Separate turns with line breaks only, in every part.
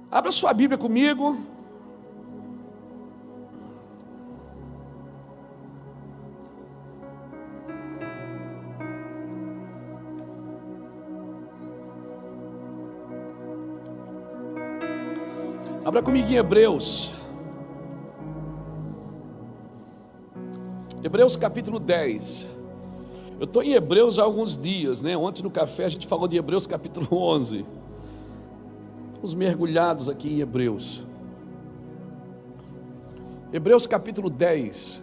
Abra sua Bíblia comigo. Abra comigo em Hebreus. Hebreus capítulo 10. Eu estou em Hebreus há alguns dias, né? Ontem no café a gente falou de Hebreus capítulo 11. Os mergulhados aqui em Hebreus. Hebreus capítulo 10.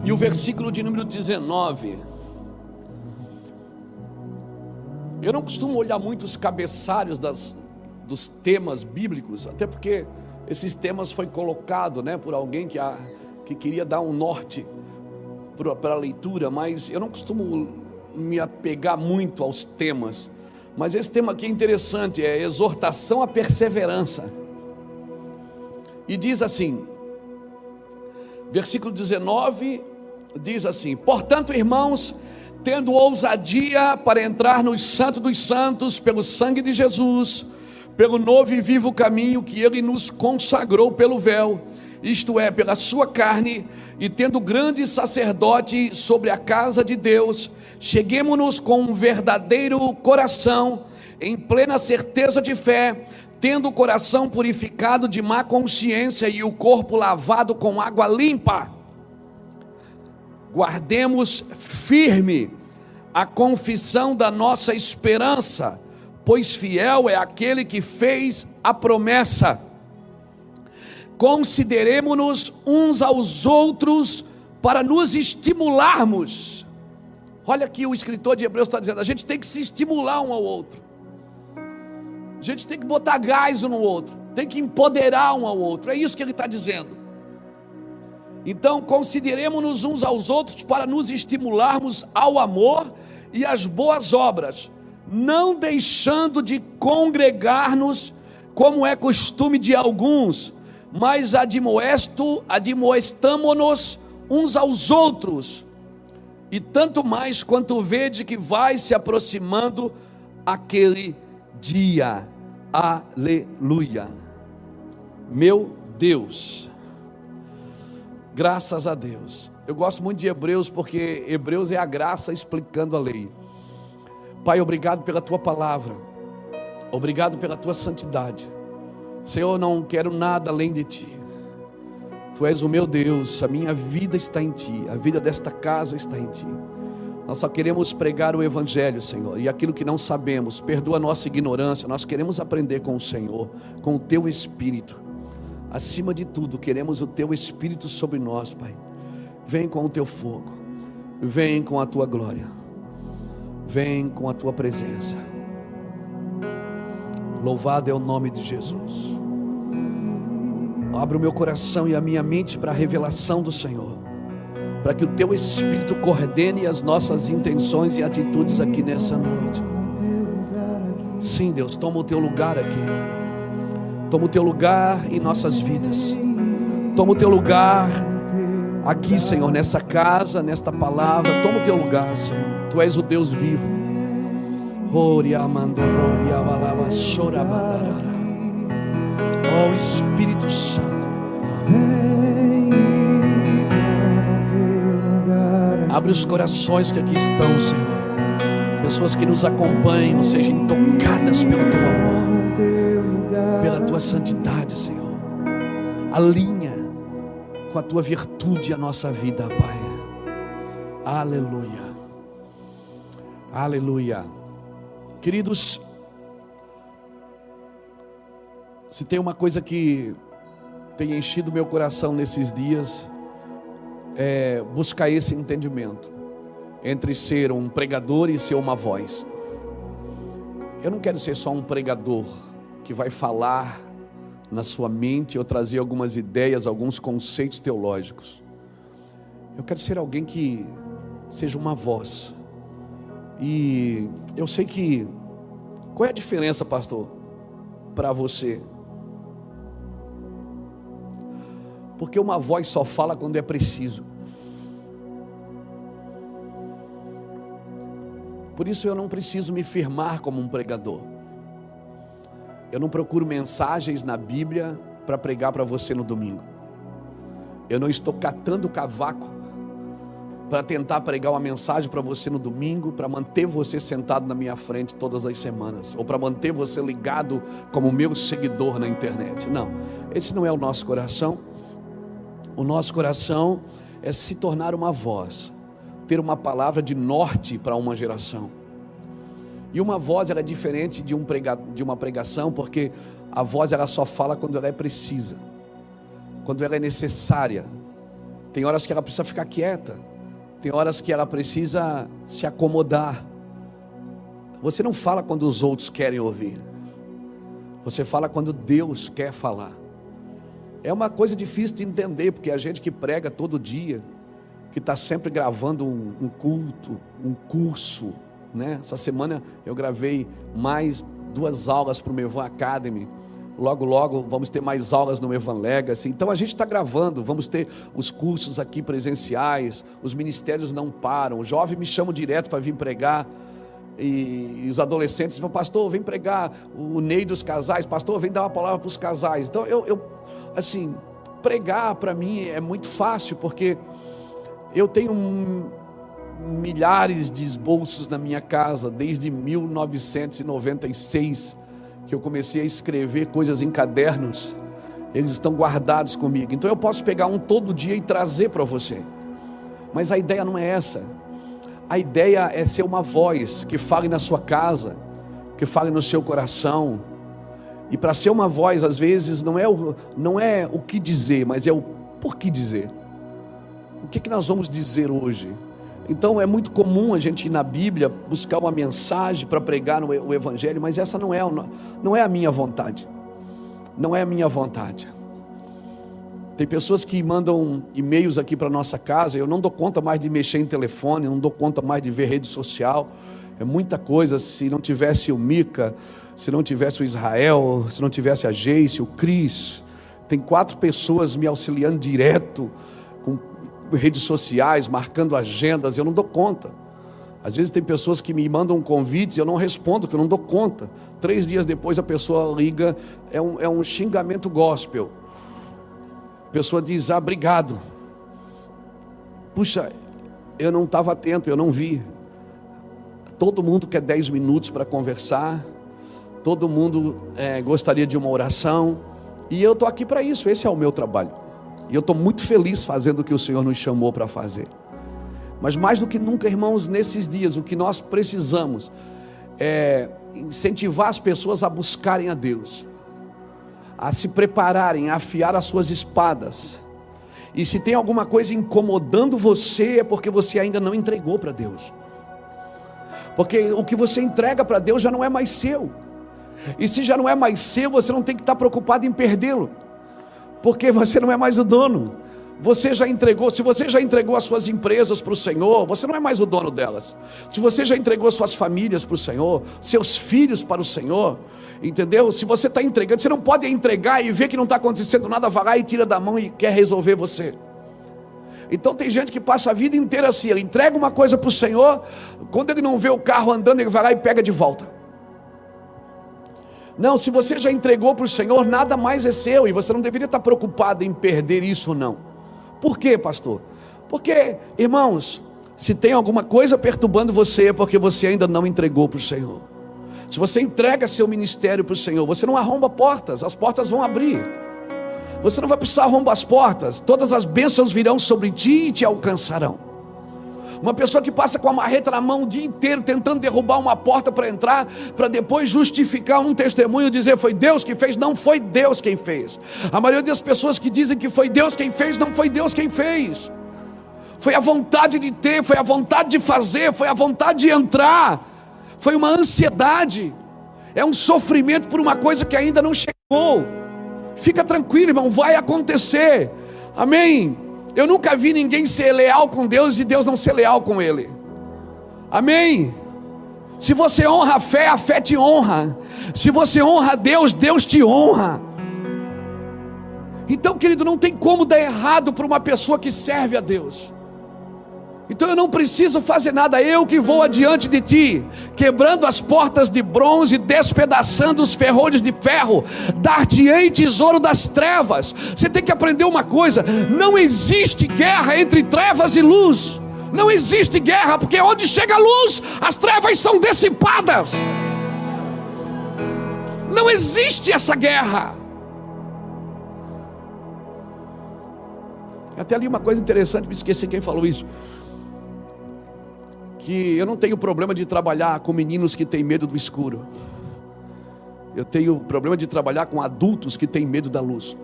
E o versículo de número 19. Eu não costumo olhar muito os cabeçalhos dos temas bíblicos, até porque esses temas foi colocado, né, por alguém que queria dar um norte para a leitura, mas eu não costumo me apegar muito aos temas. Mas esse tema aqui é interessante, é exortação à perseverança. E diz assim, versículo 19, diz assim: portanto, irmãos, tendo ousadia para entrar no Santo dos Santos pelo sangue de Jesus, pelo novo e vivo caminho que Ele nos consagrou pelo véu, isto é, pela sua carne, e tendo grande sacerdote sobre a casa de Deus, cheguemo-nos com um verdadeiro coração, em plena certeza de fé, tendo o coração purificado de má consciência e o corpo lavado com água limpa. Guardemos firme a confissão da nossa esperança, pois fiel é aquele que fez a promessa. Consideremo-nos uns aos outros para nos estimularmos. Olha aqui, o escritor de Hebreus está dizendo, a gente tem que se estimular um ao outro, a gente tem que botar gás um no outro, tem que empoderar um ao outro, é isso que ele está dizendo. Então consideremos-nos uns aos outros para nos estimularmos ao amor e às boas obras, não deixando de congregar-nos, como é costume de alguns, mas admoestamo-nos uns aos outros, e tanto mais quanto vede que vai se aproximando aquele dia. Aleluia. Meu Deus, graças a Deus. Eu gosto muito de Hebreus, porque Hebreus é a graça explicando a lei. Pai, obrigado pela tua palavra, obrigado pela tua santidade. Senhor, eu não quero nada além de ti. Tu és o meu Deus, a minha vida está em ti, a vida desta casa está em ti. Nós só queremos pregar o evangelho, Senhor, e aquilo que não sabemos, perdoa a nossa ignorância. Nós queremos aprender com o Senhor, com o teu Espírito. Acima de tudo, queremos o teu Espírito sobre nós, Pai. Vem com o teu fogo, vem com a tua glória, vem com a tua presença. Louvado é o nome de Jesus. Abra o meu coração e a minha mente para a revelação do Senhor, para que o teu Espírito coordene as nossas intenções e atitudes aqui nessa noite. Sim, Deus, toma o teu lugar aqui. Toma o teu lugar em nossas vidas. Toma o teu lugar aqui, Senhor, nessa casa, nesta palavra. Toma o teu lugar, Senhor. Tu és o Deus vivo. Oh Espírito Santo, abre os corações que aqui estão, Senhor. Pessoas que nos acompanham sejam tocadas pelo teu amor, pela tua santidade, Senhor. Alinha com a tua virtude a nossa vida, Pai. Aleluia, aleluia. Queridos, se tem uma coisa que tem enchido meu coração nesses dias, é buscar esse entendimento entre ser um pregador e ser uma voz. Eu não quero ser só um pregador que vai falar na sua mente ou trazer algumas ideias, alguns conceitos teológicos. Eu quero ser alguém que seja uma voz. E eu sei que, qual é a diferença, pastor, para você? Porque uma voz só fala quando é preciso. Por isso eu não preciso me firmar como um pregador. Eu não procuro mensagens na Bíblia para pregar para você no domingo. Eu não estou catando cavaco para tentar pregar uma mensagem para você no domingo, para manter você sentado na minha frente todas as semanas, ou para manter você ligado como meu seguidor na internet. Não, esse não é o nosso coração. O nosso coração é se tornar uma voz, ter uma palavra de norte para uma geração. E uma voz ela é diferente de uma pregação, porque a voz ela só fala quando ela é precisa, quando ela é necessária. Tem horas que ela precisa ficar quieta, tem horas que ela precisa se acomodar. Você não fala quando os outros querem ouvir, você fala quando Deus quer falar. É uma coisa difícil de entender, porque a gente que prega todo dia, que está sempre gravando um culto, um curso, né? Essa semana eu gravei mais 2 aulas para o Evan Academy. Logo vamos ter mais aulas no Evan Legacy. Então a gente está gravando, vamos ter os cursos aqui presenciais, os ministérios não param. O jovem me chama direto para vir pregar, e os adolescentes falam: pastor, vem pregar o Ney dos casais, pastor, vem dar uma palavra para os casais. Então eu assim, pregar para mim é muito fácil, porque eu tenho milhares de esboços na minha casa, desde 1996, que eu comecei a escrever coisas em cadernos. Eles estão guardados comigo, então eu posso pegar um todo dia e trazer para você. Mas a ideia não é essa. A ideia é ser uma voz que fale na sua casa, que fale no seu coração. E para ser uma voz, às vezes, não é o que dizer, mas é o por que dizer. O que nós vamos dizer hoje? Então é muito comum a gente ir na Bíblia buscar uma mensagem para pregar o Evangelho, mas essa não é a minha vontade. Não é a minha vontade. Tem pessoas que mandam e-mails aqui para nossa casa. Eu não dou conta mais de mexer em telefone, não dou conta mais de ver rede social. É muita coisa. Se não tivesse o Mica, se não tivesse o Israel, se não tivesse a Geice, o Cris, tem 4 pessoas me auxiliando direto com redes sociais, marcando agendas. Eu não dou conta. Às vezes tem pessoas que me mandam convites e eu não respondo, que eu não dou conta. 3 dias depois a pessoa liga, é um xingamento gospel. A pessoa diz: obrigado. Puxa, eu não estava atento, eu não vi. Todo mundo quer 10 minutos para conversar, todo mundo gostaria de uma oração, e eu estou aqui para isso. Esse é o meu trabalho, e eu estou muito feliz fazendo o que o Senhor nos chamou para fazer. Mas mais do que nunca, irmãos, nesses dias, o que nós precisamos é incentivar as pessoas a buscarem a Deus, a se prepararem, a afiar as suas espadas. E se tem alguma coisa incomodando você, é porque você ainda não entregou para Deus. Porque o que você entrega para Deus já não é mais seu. E se já não é mais seu, você não tem que estar preocupado em perdê-lo, porque você não é mais o dono. Você já entregou. Se você já entregou as suas empresas para o Senhor, você não é mais o dono delas. Se você já entregou as suas famílias para o Senhor, seus filhos para o Senhor, entendeu? Se você está entregando, você não pode entregar e ver que não está acontecendo nada, vai lá e tira da mão e quer resolver você. Então tem gente que passa a vida inteira assim, ele entrega uma coisa para o Senhor, quando ele não vê o carro andando, ele vai lá e pega de volta. Não, se você já entregou para o Senhor, nada mais é seu, e você não deveria estar preocupado em perder isso ou não. Por quê, pastor? Porque, irmãos, se tem alguma coisa perturbando você, é porque você ainda não entregou para o Senhor. Se você entrega seu ministério para o Senhor, você não arromba portas, as portas vão abrir. Você não vai precisar arrombar as portas, todas as bênçãos virão sobre ti e te alcançarão. Uma pessoa que passa com a marreta na mão o dia inteiro, tentando derrubar uma porta para entrar, para depois justificar um testemunho, dizer foi Deus que fez. Não foi Deus quem fez. A maioria das pessoas que dizem que foi Deus quem fez, não foi Deus quem fez. Foi a vontade de ter, foi a vontade de fazer, foi a vontade de entrar. Foi uma ansiedade, é um sofrimento por uma coisa que ainda não chegou. Fica tranquilo, irmão, vai acontecer. Amém? Eu nunca vi ninguém ser leal com Deus e Deus não ser leal com ele. Amém? Se você honra a fé te honra. Se você honra a Deus, Deus te honra. Então, querido, não tem como dar errado para uma pessoa que serve a Deus. Então eu não preciso fazer nada, eu que vou adiante de ti, quebrando as portas de bronze, despedaçando os ferrolhos de ferro, dar-te-ei tesouro das trevas. Você tem que aprender uma coisa: não existe guerra entre trevas e luz. Não existe guerra, porque onde chega a luz, as trevas são dissipadas. Não existe essa guerra. Até ali uma coisa interessante, me esqueci quem falou isso, que eu não tenho problema de trabalhar com meninos que têm medo do escuro. Eu tenho problema de trabalhar com adultos que têm medo da luz.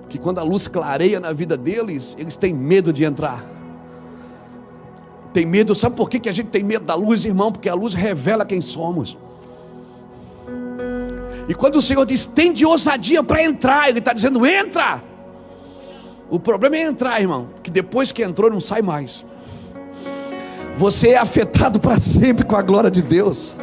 Que quando a luz clareia na vida deles, eles têm medo de entrar. Tem medo, sabe por que a gente tem medo da luz, irmão? Porque a luz revela quem somos. E quando o Senhor diz, tem de ousadia para entrar, Ele está dizendo, entra. O problema é entrar, irmão, que depois que entrou não sai mais. Você é afetado para sempre com a glória de Deus.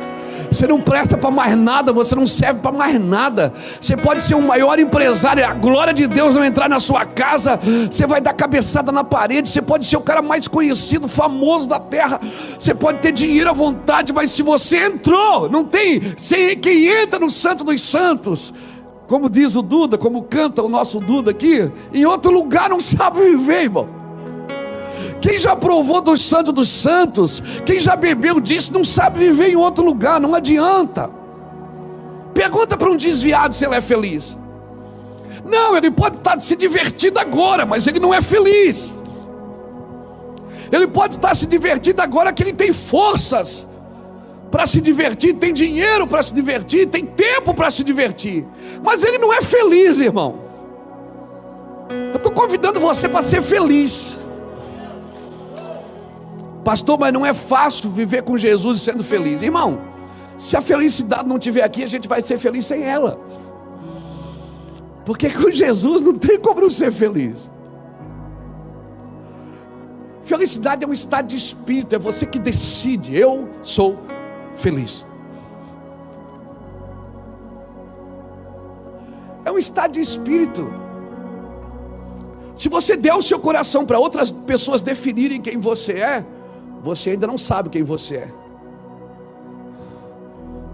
Você não presta para mais nada, você não serve para mais nada. Você pode ser o maior empresário, a glória de Deus não entrar na sua casa, você vai dar cabeçada na parede. Você pode ser o cara mais conhecido, famoso da terra, você pode ter dinheiro à vontade, mas se você entrou, não tem quem entra no Santo dos Santos, como diz o Duda, como canta o nosso Duda aqui, em outro lugar não sabe viver, irmão. Quem já provou dos santos, quem já bebeu disso, não sabe viver em outro lugar, não adianta. Pergunta para um desviado se ele é feliz. Não, ele pode estar se divertindo agora, mas ele não é feliz. Ele pode estar se divertindo agora que ele tem forças para se divertir, tem dinheiro para se divertir, tem tempo para se divertir, mas ele não é feliz, irmão. Eu estou convidando você para ser feliz. Pastor, mas não é fácil viver com Jesus e sendo feliz. Irmão, se a felicidade não estiver aqui, a gente vai ser feliz sem ela. Porque com Jesus não tem como não ser feliz. Felicidade é um estado de espírito, é você que decide, eu sou feliz. É um estado de espírito. Se você der o seu coração para outras pessoas definirem quem você é, você ainda não sabe quem você é.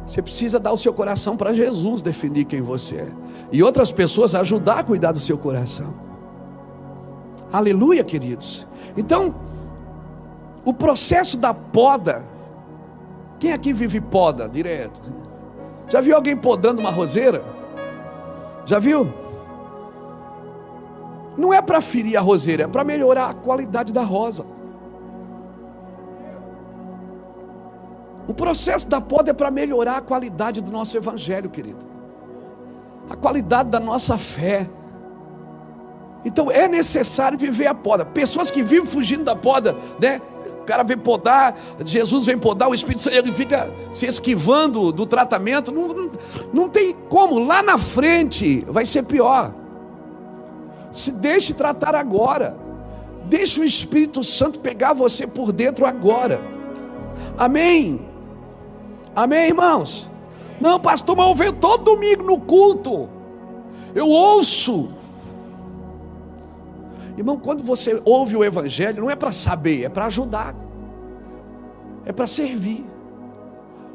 Você precisa dar o seu coração para Jesus definir quem você é, e outras pessoas ajudar a cuidar do seu coração. Aleluia, queridos. Então, o processo da poda. Quem aqui vive poda direto? Já viu alguém podando uma roseira? Já viu? Não é para ferir a roseira, é para melhorar a qualidade da rosa. O processo da poda é para melhorar a qualidade do nosso evangelho, querido, a qualidade da nossa fé. Então é necessário viver a poda. Pessoas que vivem fugindo da poda, né? O cara vem podar, Jesus vem podar, o Espírito Santo, ele fica se esquivando do tratamento. Não tem como, lá na frente vai ser pior. Se deixe tratar agora. Deixe o Espírito Santo pegar você por dentro agora. Amém? Amém, irmãos? Não, pastor, mas eu venho todo domingo no culto, eu ouço. Irmão, quando você ouve o evangelho, não é para saber, é para ajudar, é para servir.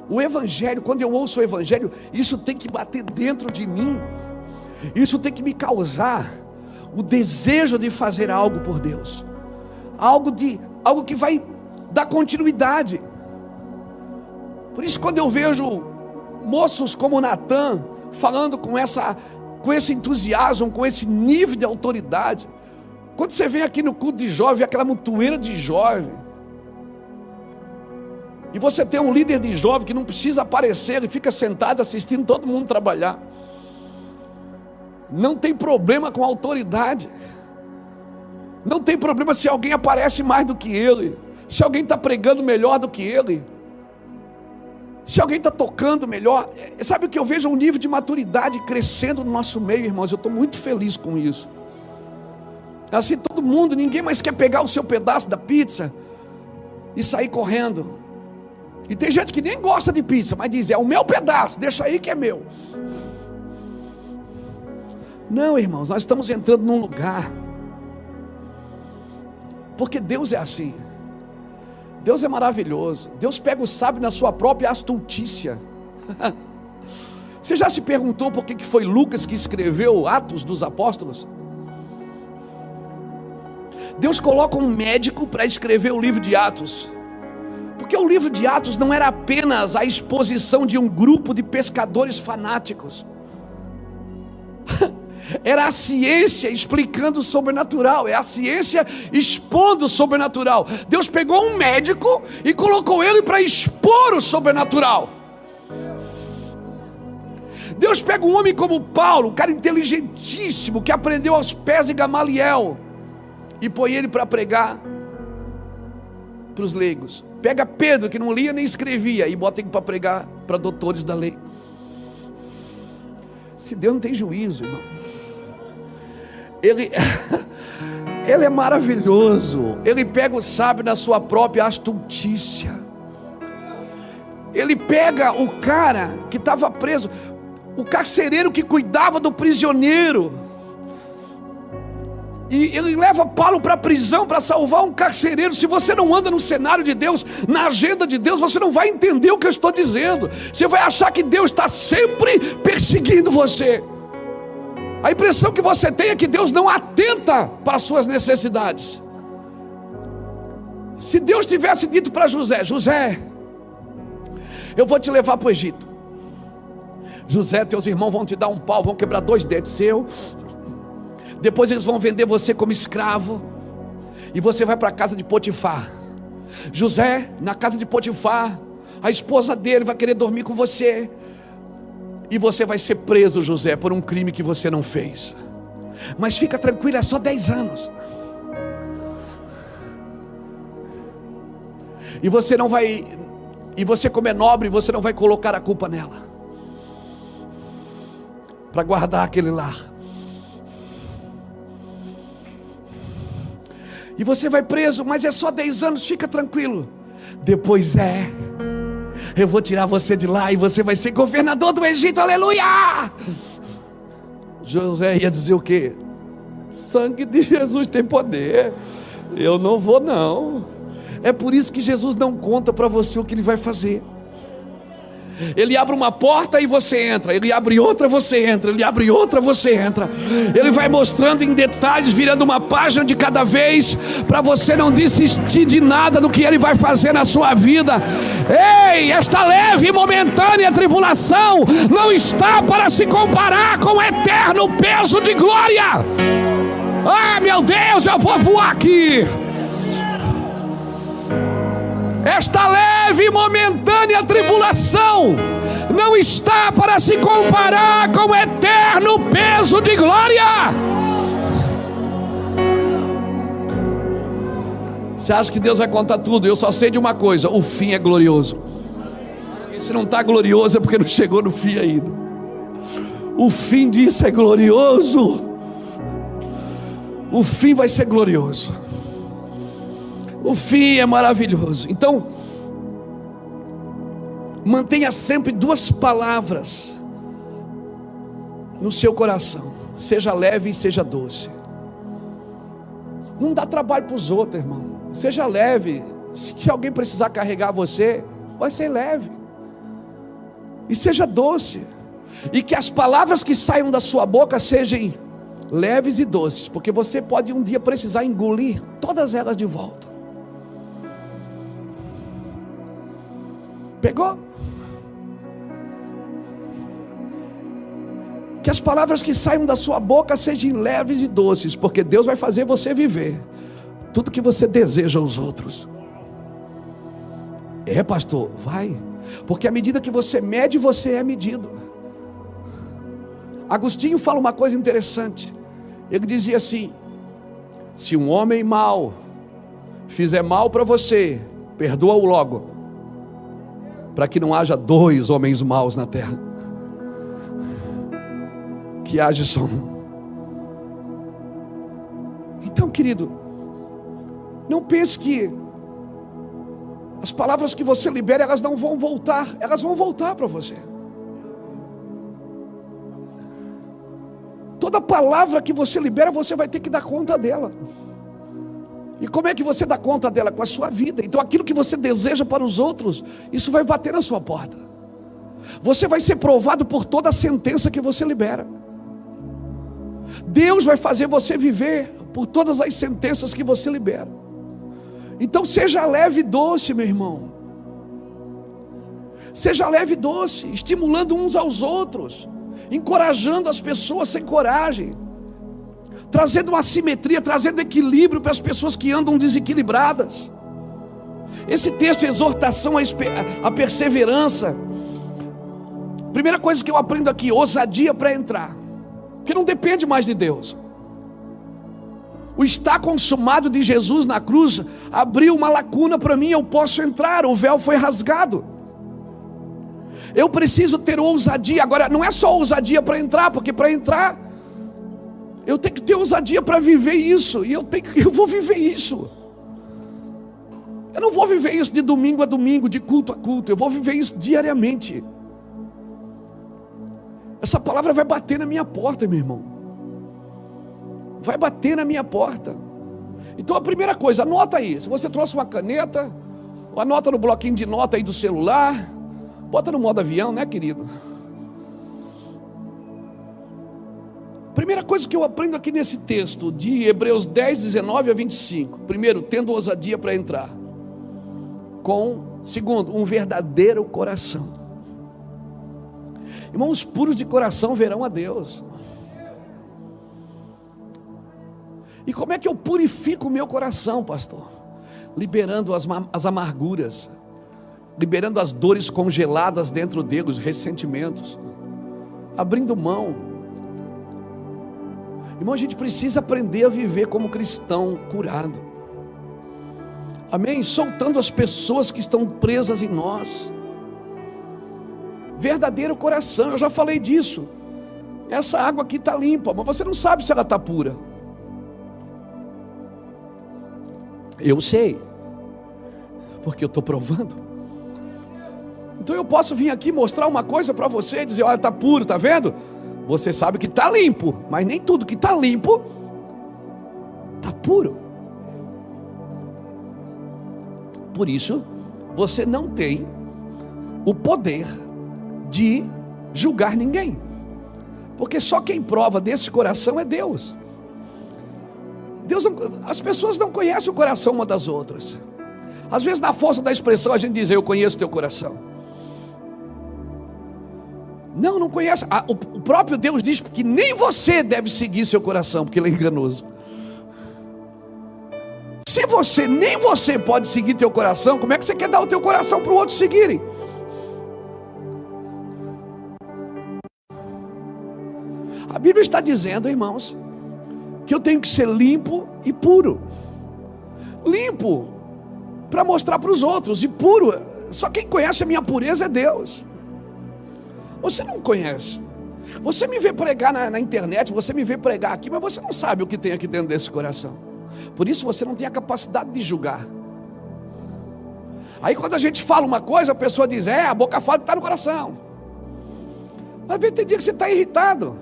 O evangelho, quando eu ouço o evangelho, isso tem que bater dentro de mim, isso tem que me causar o desejo de fazer algo por Deus, algo que vai dar continuidade. Por isso, quando eu vejo moços como Natan falando com esse entusiasmo, com esse nível de autoridade, quando você vem aqui no culto de jovem, aquela montoeira de jovem, e você tem um líder de jovem que não precisa aparecer, ele fica sentado assistindo todo mundo trabalhar, não tem problema com a autoridade, não tem problema se alguém aparece mais do que ele, se alguém está pregando melhor do que ele, se alguém está tocando melhor. Sabe o que eu vejo? Um nível de maturidade crescendo no nosso meio, irmãos. Eu estou muito feliz com isso. Assim, todo mundo, ninguém mais quer pegar o seu pedaço da pizza e sair correndo. E tem gente que nem gosta de pizza, mas diz, é o meu pedaço, deixa aí que é meu. Não, irmãos, nós estamos entrando num lugar, porque Deus é assim. Deus é maravilhoso. Deus pega o sábio na sua própria astutícia. Você já se perguntou por que foi Lucas que escreveu Atos dos Apóstolos? Deus coloca um médico para escrever o livro de Atos, porque o livro de Atos não era apenas a exposição de um grupo de pescadores fanáticos. Era a ciência explicando o sobrenatural, é a ciência expondo o sobrenatural. Deus pegou um médico e colocou ele para expor o sobrenatural. Deus pega um homem como Paulo, um cara inteligentíssimo, que aprendeu aos pés de Gamaliel, e põe ele para pregar para os leigos. Pega Pedro, que não lia nem escrevia, e bota ele para pregar para doutores da lei. Se Deus não tem juízo, irmão. Ele é maravilhoso. Ele pega o sábio na sua própria astutícia. Ele pega o cara que estava preso, o carcereiro que cuidava do prisioneiro, e ele leva Paulo para a prisão para salvar um carcereiro. Se você não anda no cenário de Deus, na agenda de Deus, você não vai entender o que eu estou dizendo. Você vai achar que Deus está sempre perseguindo você. A impressão que você tem é que Deus não atenta para as suas necessidades. Se Deus tivesse dito para José: José, eu vou te levar para o Egito. José, teus irmãos vão te dar um pau, vão quebrar 2 dedos seus. Depois eles vão vender você como escravo, e você vai para a casa de Potifar. José, na casa de Potifar, a esposa dele vai querer dormir com você, e você vai ser preso, José, por um crime que você não fez. Mas fica tranquilo, é só 10 anos. E você não vai, e você, como é nobre, você não vai colocar a culpa nela, para guardar aquele lar. E você vai preso, mas é só 10 anos, fica tranquilo. Depois eu vou tirar você de lá e você vai ser governador do Egito, aleluia! José ia dizer o quê? Sangue de Jesus tem poder, eu não vou não. É por isso que Jesus não conta para você o que ele vai fazer. Ele abre uma porta e você entra, ele abre outra, você entra, ele abre outra, você entra. Ele vai mostrando em detalhes, virando uma página de cada vez, para você não desistir de nada do que ele vai fazer na sua vida. Ei, esta leve e momentânea tribulação não está para se comparar com o eterno peso de glória. Ah, meu Deus, eu vou voar aqui. Esta leve e momentânea tribulação não está para se comparar com o eterno peso de glória. Você acha que Deus vai contar tudo? Eu só sei de uma coisa: o fim é glorioso. E se não está glorioso é porque não chegou no fim ainda. O fim disso é glorioso. O fim vai ser glorioso. O fim é maravilhoso. Então, mantenha sempre 2 palavras no seu coração: seja leve e seja doce. Não dá trabalho para os outros, irmão. Seja leve. Se alguém precisar carregar você, vai ser leve. E seja doce. E que as palavras que saiam da sua boca sejam leves e doces, porque você pode um dia precisar engolir todas elas de volta. Pegou? Que as palavras que saiam da sua boca sejam leves e doces, porque Deus vai fazer você viver tudo que você deseja aos outros. É, pastor, vai. Porque à medida que você mede, você é medido. Agostinho fala uma coisa interessante. Ele dizia assim: se um homem mau fizer mal para você, perdoa-o logo, para que não haja 2 homens maus na terra, que haja só um. Então, querido, não pense que as palavras que você libera, elas não vão voltar. Elas vão voltar para você. Toda palavra que você libera, você vai ter que dar conta dela. E como é que você dá conta dela? Com a sua vida. Então aquilo que você deseja para os outros, isso vai bater na sua porta. Você vai ser provado por toda a sentença que você libera. Deus vai fazer você viver por todas as sentenças que você libera. Então seja leve e doce, meu irmão. Seja leve e doce, estimulando uns aos outros, encorajando as pessoas sem coragem, trazendo uma simetria, trazendo equilíbrio para as pessoas que andam desequilibradas. Esse texto, exortação à perseverança. Primeira coisa que eu aprendo aqui, ousadia para entrar, que não depende mais de Deus. O está consumado de Jesus na cruz abriu uma lacuna para mim, eu posso entrar, o véu foi rasgado. Eu preciso ter ousadia. Agora, não é só ousadia para entrar, porque para entrar eu tenho que ter ousadia para viver isso. E eu vou viver isso. Eu não vou viver isso de domingo a domingo, de culto a culto. Eu vou viver isso diariamente. Essa palavra vai bater na minha porta, meu irmão. Vai bater na minha porta. Então a primeira coisa, anota aí. Se você trouxe uma caneta, ou anota no bloquinho de nota aí do celular. Bota no modo avião, né, querido? Primeira coisa que eu aprendo aqui nesse texto, de Hebreus 10, 19 a 25. Primeiro, tendo ousadia para entrar. Segundo, um verdadeiro coração. Irmãos puros de coração verão a Deus. E como é que eu purifico o meu coração, pastor? Liberando as amarguras, liberando as dores congeladas dentro dele, os ressentimentos, abrindo mão. Irmão, a gente precisa aprender a viver como cristão curado. Amém? Soltando as pessoas que estão presas em nós. Verdadeiro coração, eu já falei disso. Essa água aqui está limpa, mas você não sabe se ela está pura. Eu sei, porque eu estou provando. Então eu posso vir aqui mostrar uma coisa para você e dizer: olha, está puro, está vendo? Você sabe que está limpo, mas nem tudo que está limpo está puro. Por isso, você não tem o poder de julgar ninguém, porque só quem prova desse coração é Deus. As pessoas não conhecem o coração uma das outras. Às vezes, na força da expressão, a gente diz: eu conheço teu coração. Não conhece. O próprio Deus diz que nem você deve seguir seu coração, porque ele é enganoso. Se nem você pode seguir teu coração, como é que você quer dar o teu coração para o outro seguirem? A Bíblia está dizendo, irmãos, que eu tenho que ser limpo e puro. Limpo para mostrar para os outros, e puro, só quem conhece a minha pureza é Deus. Você não conhece. Você me vê pregar na internet, você me vê pregar aqui, mas você não sabe o que tem aqui dentro desse coração. Por isso você não tem a capacidade de julgar. Aí quando a gente fala uma coisa, a pessoa diz: a boca fala que está no coração. Mas tem dia que você está irritado,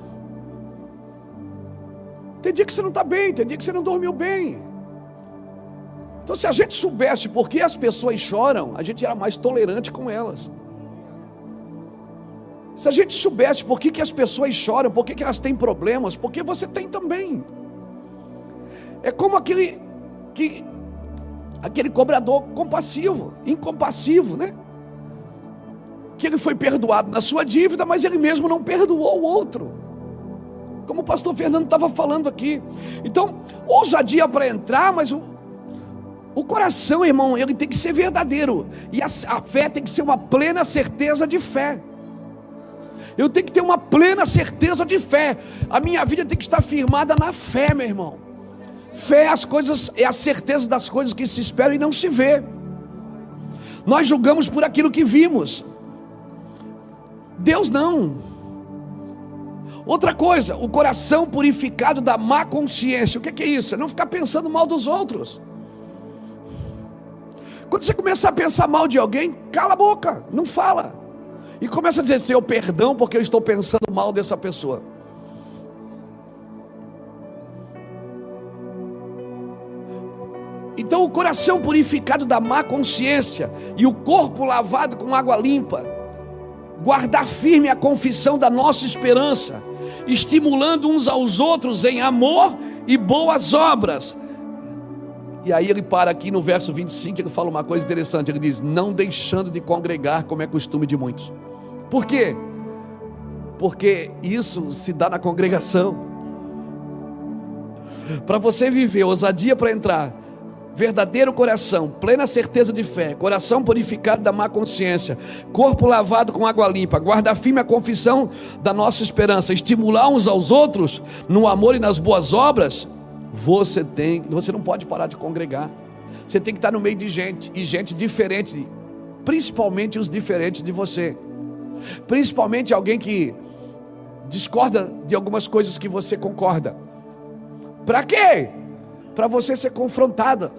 tem dia que você não está bem, tem dia que você não dormiu bem. Então, se a gente soubesse por que as pessoas choram, a gente era mais tolerante com elas. Se a gente soubesse por que as pessoas choram, por que elas têm problemas, porque você tem também. É como aquele cobrador incompassivo, né? Que ele foi perdoado na sua dívida, mas ele mesmo não perdoou o outro. Como o pastor Fernando estava falando aqui. Então, ousadia para entrar, mas o coração, irmão, ele tem que ser verdadeiro. E a fé tem que ser uma plena certeza de fé. Eu tenho que ter uma plena certeza de fé. A minha vida tem que estar firmada na fé, meu irmão. Fé é a certeza das coisas que se esperam e não se vê. Nós julgamos por aquilo que vimos. Deus não. Outra coisa, o coração purificado da má consciência. O que é isso? É não ficar pensando mal dos outros. Quando você começar a pensar mal de alguém, cala a boca, não fala. E começa a dizer: Senhor, perdão porque eu estou pensando mal dessa pessoa. Então o coração purificado da má consciência e o corpo lavado com água limpa, guardar firme a confissão da nossa esperança, estimulando uns aos outros em amor e boas obras. E aí ele para aqui no verso 25, ele fala uma coisa interessante, ele diz: não deixando de congregar, como é costume de muitos. Por quê? Porque isso se dá na congregação. Para você viver ousadia para entrar, verdadeiro coração, plena certeza de fé, coração purificado da má consciência, corpo lavado com água limpa, guardar firme a confissão da nossa esperança, estimular uns aos outros no amor e nas boas obras, você não pode parar de congregar. Você tem que estar no meio de gente, e gente diferente, principalmente os diferentes de você, principalmente alguém que discorda de algumas coisas que você concorda. Para quê? Para você ser confrontada.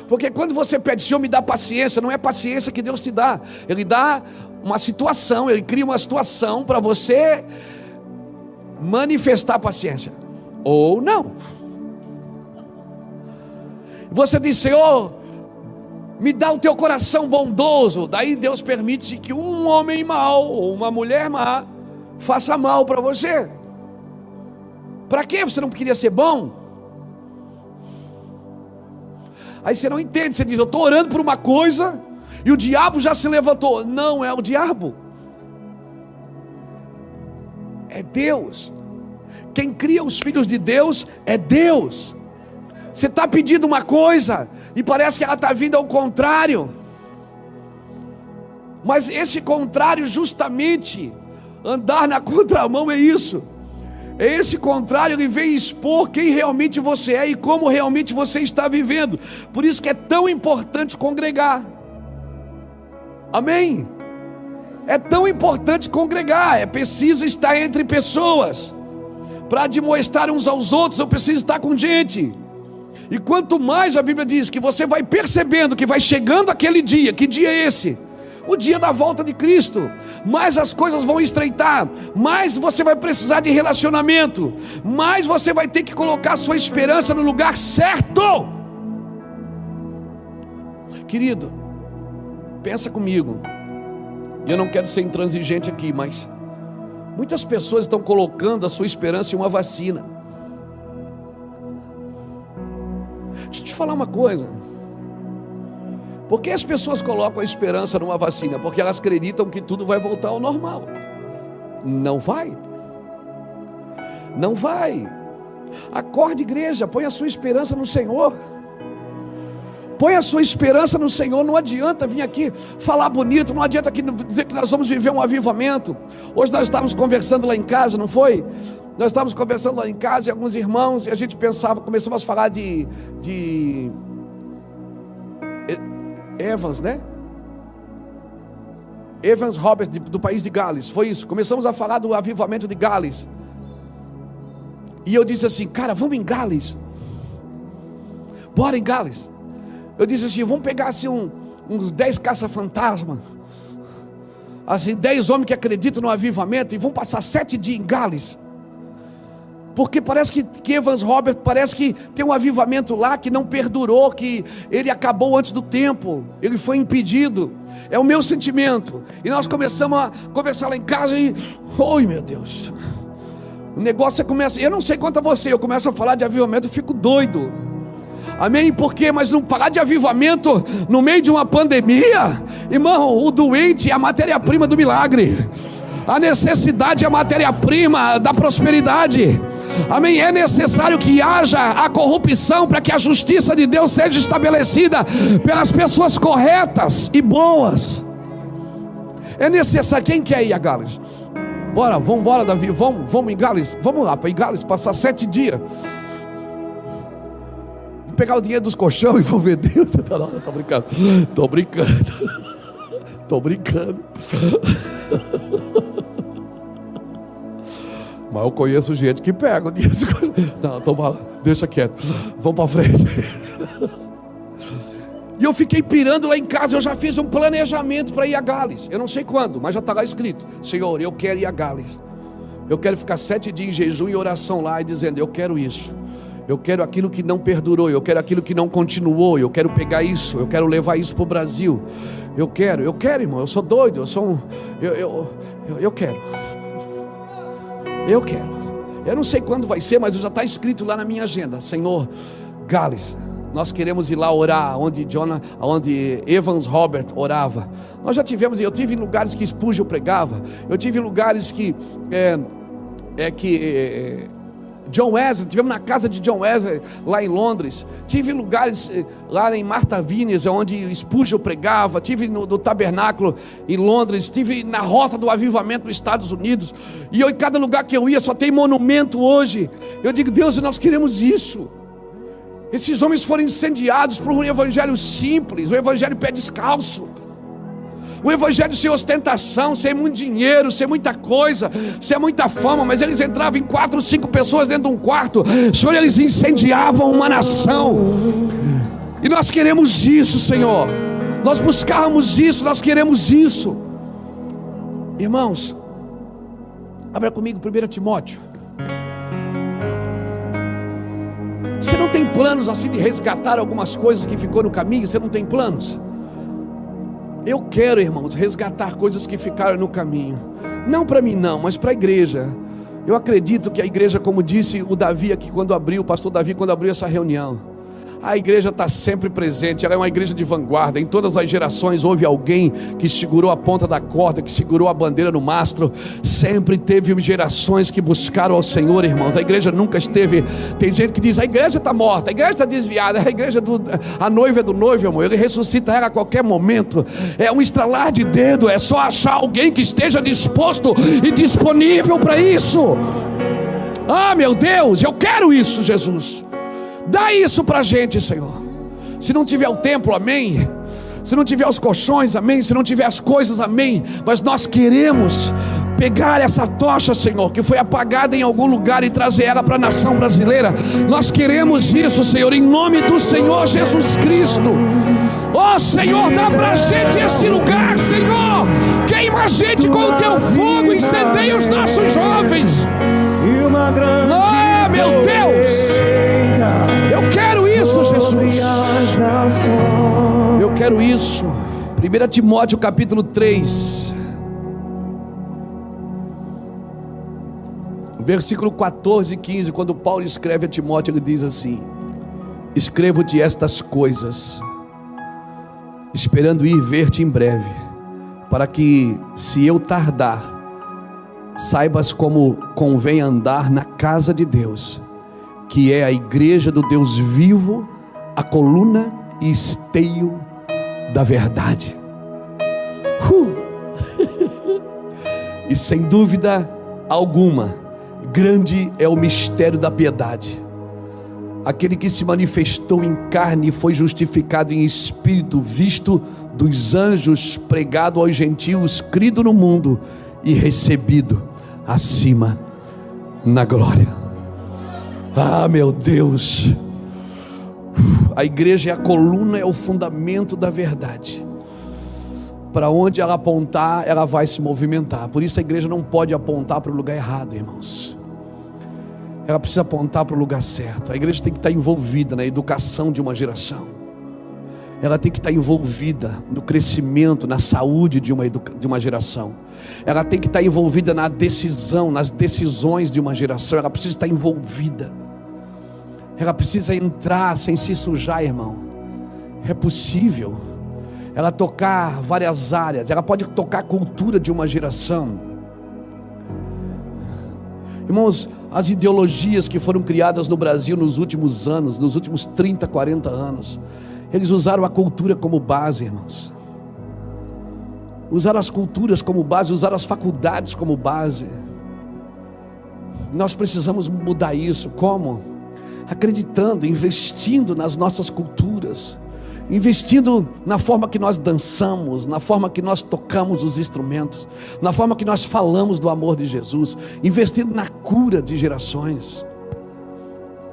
Porque quando você pede: Senhor, me dá paciência, não é paciência que Deus te dá. Ele dá uma situação, Ele cria uma situação para você manifestar paciência, ou não. Você diz: Senhor, me dá o teu coração bondoso. Daí Deus permite que um homem mau ou uma mulher má faça mal para você. Para quê? Você não queria ser bom? Aí você não entende, você diz: eu estou orando por uma coisa e o diabo já se levantou. Não é o diabo, é Deus. Quem cria os filhos de Deus é Deus. Você está pedindo uma coisa e parece que ela está vindo ao contrário, mas esse contrário, justamente andar na contramão, é isso. Esse contrário, ele vem expor quem realmente você é e como realmente você está vivendo. Por isso que é tão importante congregar. Amém? É tão importante congregar. É preciso estar entre pessoas. Para admoestar uns aos outros, eu preciso estar com gente. E quanto mais, a Bíblia diz que você vai percebendo que vai chegando aquele dia. Que dia é esse? O dia da volta de Cristo. Mais as coisas vão estreitar, mais você vai precisar de relacionamento, mais você vai ter que colocar a sua esperança no lugar certo. Querido, pensa comigo. Eu não quero ser intransigente aqui, mas muitas pessoas estão colocando a sua esperança em uma vacina. Deixa eu te falar uma coisa. Por que as pessoas colocam a esperança numa vacina? Porque elas acreditam que tudo vai voltar ao normal. Não vai. Não vai. Acorde, igreja, põe a sua esperança no Senhor. Põe a sua esperança no Senhor. Não adianta vir aqui falar bonito, não adianta aqui dizer que nós vamos viver um avivamento. Hoje nós estávamos conversando lá em casa, não foi? Nós estávamos conversando lá em casa e alguns irmãos, e a gente pensava, começamos a falar de Evans, né? Evans Robert, do país de Gales. Foi isso, começamos a falar do avivamento de Gales. E eu disse assim: cara, vamos em Gales. Bora em Gales. Eu disse assim: vamos pegar assim uns 10 caça-fantasma, assim 10 homens que acreditam no avivamento, e vamos passar 7 dias em Gales. Porque parece que Evans Robert, parece que tem um avivamento lá que não perdurou, que ele acabou antes do tempo, ele foi impedido. É o meu sentimento. E nós começamos a conversar lá em casa e, oi meu Deus, o negócio começa, eu não sei quanto a você, eu começo a falar de avivamento, eu fico doido. Amém? Por quê? Mas não falar de avivamento no meio de uma pandemia, irmão, o doente é a matéria-prima do milagre. A necessidade é a matéria-prima da prosperidade. Amém? É necessário que haja a corrupção para que a justiça de Deus seja estabelecida pelas pessoas corretas e boas. É necessário. Quem quer ir a Gales? Bora, vamos embora, Davi. Vamos em Gales. Vamos lá para ir em Gales, passar 7 dias. Vou pegar o dinheiro dos colchão e vou ver Deus. Tô brincando. Tô brincando. Tô brincando. Mas eu conheço gente que pega o dinheiro. Não, deixa quieto. Vamos para frente. E eu fiquei pirando lá em casa. Eu já fiz um planejamento para ir a Gales. Eu não sei quando, mas já está lá escrito: Senhor, eu quero ir a Gales. Eu quero ficar 7 dias em jejum e oração lá e dizendo: eu quero isso. eu quero aquilo que não perdurou, eu quero aquilo que não continuou, eu quero pegar isso, eu quero levar isso para o Brasil. Eu quero, irmão, eu sou doido, eu quero. Eu não sei quando vai ser, mas já está escrito lá na minha agenda. Senhor, Gales, nós queremos ir lá orar, onde Evans Robert orava. Nós já tivemos, eu tive em lugares que Spurgeon pregava, eu tive em lugares que John Wesley, tivemos na casa de John Wesley lá em Londres, tive lugares lá em Martha Vineyard, onde Spurgeon pregava, tive no tabernáculo em Londres, tive na rota do avivamento nos Estados Unidos, e em cada lugar que eu ia só tem monumento hoje. Eu digo, Deus, nós queremos isso. Esses homens foram incendiados por um evangelho simples, um evangelho pé descalço, um evangelho sem ostentação, sem muito dinheiro, sem muita coisa, sem muita fama. Mas eles entravam em 4 ou 5 pessoas dentro de um quarto, Senhor, eles incendiavam uma nação. E nós queremos isso, Senhor. Nós buscávamos isso, nós queremos isso. Irmãos, abra comigo 1 Timóteo. Você não tem planos assim de resgatar algumas coisas que ficou no caminho? Você não tem planos? Eu quero, irmãos, resgatar coisas que ficaram no caminho. Não para mim não, mas para a igreja. Eu acredito que a igreja, como disse o Davi aqui o pastor Davi quando abriu essa reunião, a igreja está sempre presente, ela é uma igreja de vanguarda. Em todas as gerações houve alguém que segurou a ponta da corda, que segurou a bandeira no mastro. Sempre teve gerações que buscaram ao Senhor, irmãos. A igreja nunca esteve. Tem gente que diz, a igreja está morta, a igreja está desviada, a noiva é do noivo, irmão, ele ressuscita ela a qualquer momento. É um estralar de dedo, é só achar alguém que esteja disposto e disponível para isso. Ah, meu Deus, eu quero isso, Jesus. Dá isso para a gente, Senhor. Se não tiver o templo, amém. Se não tiver os colchões, amém. Se não tiver as coisas, amém. Mas nós queremos pegar essa tocha, Senhor, que foi apagada em algum lugar, e trazer ela para a nação brasileira. Nós queremos isso, Senhor, em nome do Senhor Jesus Cristo. Oh, Senhor, dá para a gente esse lugar, Senhor. Queima a gente com o teu fogo, incendeia os nossos jovens. Oh, meu Deus, eu quero isso, Jesus. Eu quero isso. 1 Timóteo capítulo 3, versículo 14 e 15. Quando Paulo escreve a Timóteo, ele diz assim: escrevo-te estas coisas, esperando ir ver-te em breve, para que, se eu tardar, saibas como convém andar na casa de Deus, que é a igreja do Deus vivo, a coluna e esteio da verdade. E sem dúvida alguma, grande é o mistério da piedade. Aquele que se manifestou em carne e foi justificado em espírito, visto dos anjos, pregado aos gentios, crido no mundo e recebido acima na glória. Ah, meu Deus, a igreja é a coluna, é o fundamento da verdade. Para onde ela apontar, ela vai se movimentar. Por isso a igreja não pode apontar para o lugar errado, irmãos. Ela precisa apontar para o lugar certo. A igreja tem que estar envolvida na educação de uma geração. Ela tem que estar envolvida no crescimento, na saúde de uma geração. Ela tem que estar envolvida na decisão, nas decisões de uma geração. Ela precisa estar envolvida. Ela precisa entrar sem se sujar, irmão. É possível ela tocar várias áreas. Ela pode tocar a cultura de uma geração. Irmãos, as ideologias que foram criadas no Brasil nos últimos anos, nos últimos 30, 40 anos, eles usaram a cultura como base, irmãos. Usaram as culturas como base, usaram as faculdades como base. Nós precisamos mudar isso. Como? Acreditando, investindo nas nossas culturas, investindo na forma que nós dançamos, na forma que nós tocamos os instrumentos, na forma que nós falamos do amor de Jesus, investindo na cura de gerações,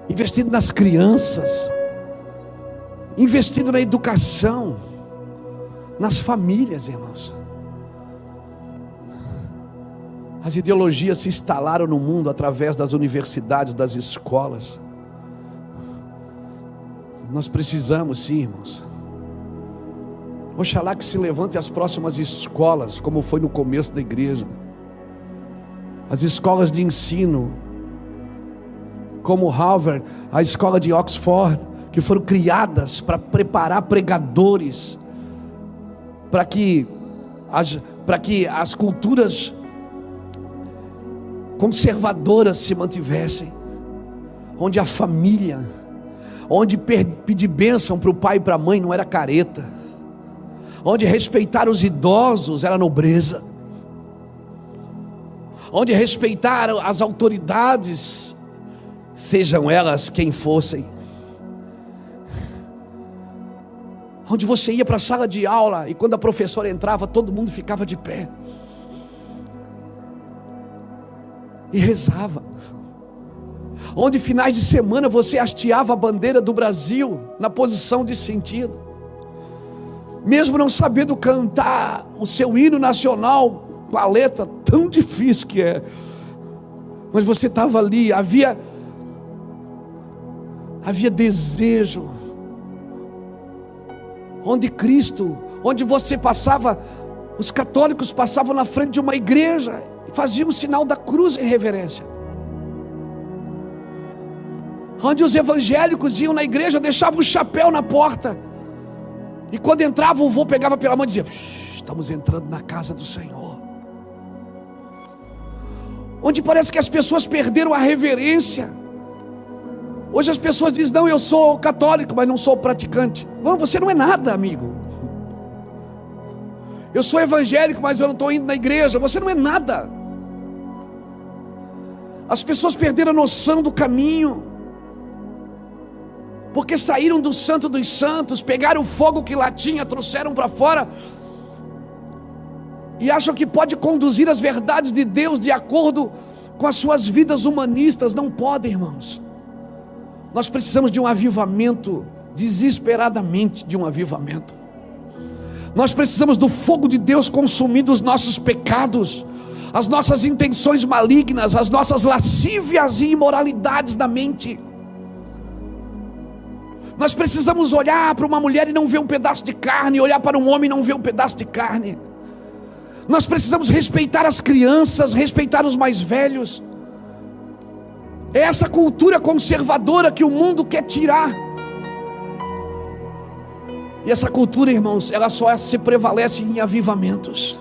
investindo nas crianças, investindo na educação, nas famílias, irmãos. As ideologias se instalaram no mundo através das universidades, das escolas. Nós precisamos, sim, irmãos. Oxalá que se levante as próximas escolas, como foi no começo da igreja. As escolas de ensino, como Harvard, a escola de Oxford, que foram criadas para preparar pregadores, para que as culturas conservadoras se mantivessem, onde a família, onde pedir bênção para o pai e para a mãe não era careta, onde respeitar os idosos era nobreza, onde respeitar as autoridades, sejam elas quem fossem, onde você ia para a sala de aula e quando a professora entrava, todo mundo ficava de pé e rezava, onde finais de semana você hasteava a bandeira do Brasil na posição de sentido, mesmo não sabendo cantar o seu hino nacional com a letra tão difícil que é, mas você estava ali, havia desejo, onde Cristo, onde você passava, os católicos passavam na frente de uma igreja e faziam o sinal da cruz em reverência, onde os evangélicos iam na igreja, deixavam o chapéu na porta, e quando entrava o vô pegava pela mão e dizia: estamos entrando na casa do Senhor. Onde parece que as pessoas perderam a reverência. Hoje as pessoas dizem: não, eu sou católico, mas não sou praticante. Não, você não é nada, amigo. Eu sou evangélico, mas eu não estou indo na igreja. Você não é nada. As pessoas perderam a noção do caminho, porque saíram do Santo dos Santos, pegaram o fogo que lá tinha, trouxeram para fora, e acham que pode conduzir as verdades de Deus de acordo com as suas vidas humanistas. Não podem, irmãos. Nós precisamos de um avivamento, desesperadamente de um avivamento. Nós precisamos do fogo de Deus consumindo os nossos pecados, as nossas intenções malignas, as nossas lascívias e imoralidades da mente. Nós precisamos olhar para uma mulher e não ver um pedaço de carne, olhar para um homem e não ver um pedaço de carne. Nós precisamos respeitar as crianças, respeitar os mais velhos. É essa cultura conservadora que o mundo quer tirar. E essa cultura, irmãos, ela só se prevalece em avivamentos.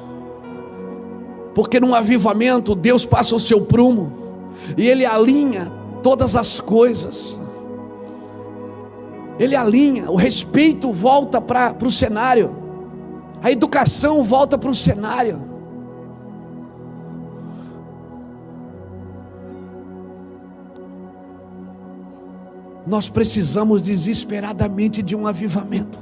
Porque num avivamento Deus passa o seu prumo e Ele alinha todas as coisas. Ele alinha, o respeito volta para o cenário, a educação volta para o cenário. Nós precisamos desesperadamente de um avivamento.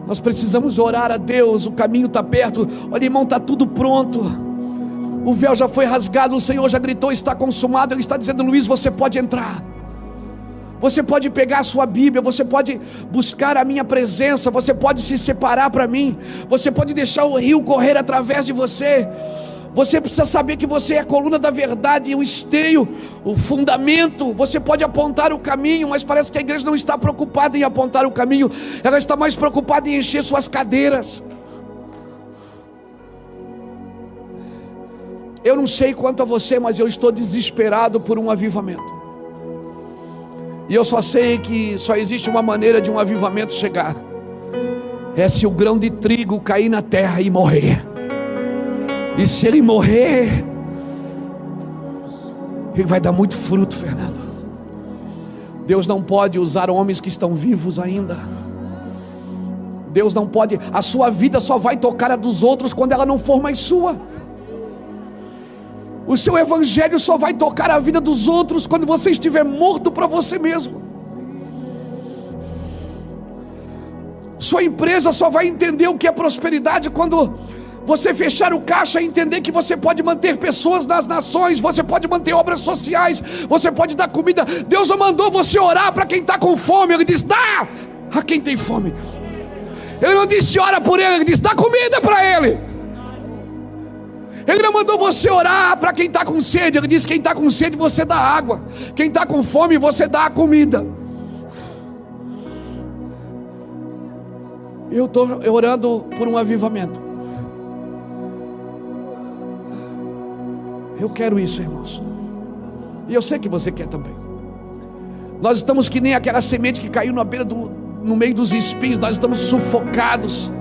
Nós precisamos orar a Deus. O caminho está perto. Olha, irmão, está tudo pronto. O véu já foi rasgado, o Senhor já gritou: está consumado. Ele está dizendo: Luiz, você pode entrar. Você pode pegar a sua Bíblia, você pode buscar a minha presença, você pode se separar para mim, você pode deixar o rio correr através de você. Você precisa saber que você é a coluna da verdade, o esteio, o fundamento. Você pode apontar o caminho, mas parece que a igreja não está preocupada em apontar o caminho, ela está mais preocupada em encher suas cadeiras. Eu não sei quanto a você, mas eu estou desesperado por um avivamento. E eu só sei que só existe uma maneira de um avivamento chegar: é se o grão de trigo cair na terra e morrer. E se ele morrer, ele vai dar muito fruto, Fernando. Deus não pode usar homens que estão vivos ainda. Deus não pode. A sua vida só vai tocar a dos outros quando ela não for mais sua. O seu evangelho só vai tocar a vida dos outros quando você estiver morto para você mesmo. Sua empresa só vai entender o que é prosperidade quando você fechar o caixa e entender que você pode manter pessoas nas nações, você pode manter obras sociais, você pode dar comida. Deus não mandou você orar para quem está com fome, Ele diz: dá a quem tem fome. Ele não disse ora por ele, Ele disse: dá comida para ele. Ele não mandou você orar para quem está com sede. Ele disse: quem está com sede você dá água, quem está com fome você dá a comida. Eu estou orando por um avivamento. Eu quero isso, irmãos, e eu sei que você quer também. Nós estamos que nem aquela semente que caiu no meio dos espinhos. Nós estamos sufocados.